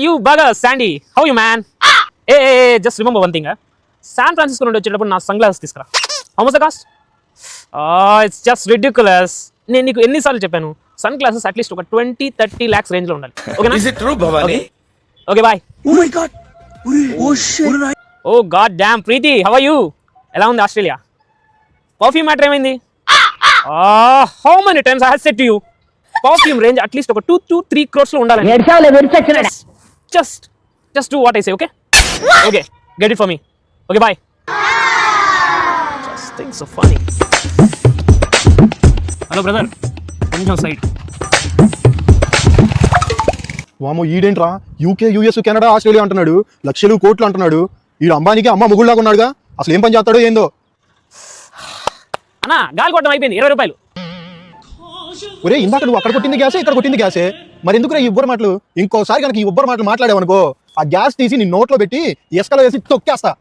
you bugger, Sandy. How you, man? Hey, just remember one thing. San Francisco నుండి వచ్చేటప్పుడు నా sun glasses తీసుకురా. How much the cost? It's just ridiculous. నేను నీకు ఎన్నిసార్లు చెప్పాను సన్ గ్లాసెస్ అట్లీస్ట్ ఒక 20-30 lakhs రేంజ్ లో ఉండాలి. ఓకేనా? Is it true, Bhavani? Okay, bye. Oh my God. Oh shit. Oh god damn, Preeti, how are you? ఎలా ఉంది ఆస్ట్రేలియా? పర్ఫ్యూమ్ మ్యాటర్ ఏమైంది? How many times I have said to you? Perfume range at least ఒక 2-3 crores లో ఉండాలి. Just do what I say, okay? Okay, get it for me. Okay, bye. Just think so funny. Hello brother, కొంచెం side. వామో ఈడేంట్రా UK US Canada Australia అంటున్నాడు, లక్షలు కోట్లు అంటున్నాడు. ఈడు అంబానీకి అమ్మ ముగుళ్ళగా ఉన్నాడుగా, అసలు ఏం పని చేస్తాడో ఏందో. అన్నా గాలి కొట్టడం అయిపోయింది, 20 రూపాయలు. ఒరే ఇందాక నువ్వు అక్కడ కొట్టింది గ్యాసే, ఇక్కడ కొట్టింది గ్యాసే, మరి ఎందుకు ఈ ఉబ్బర మాటలు? ఇంకోసారి కనుక ఈ ఉబ్బర మాటలు మాట్లాడావనుకో, ఆ గ్యాస్ తీసి నీ నోట్లో పెట్టి ఇసుకలో వేసి తొక్కేస్తా.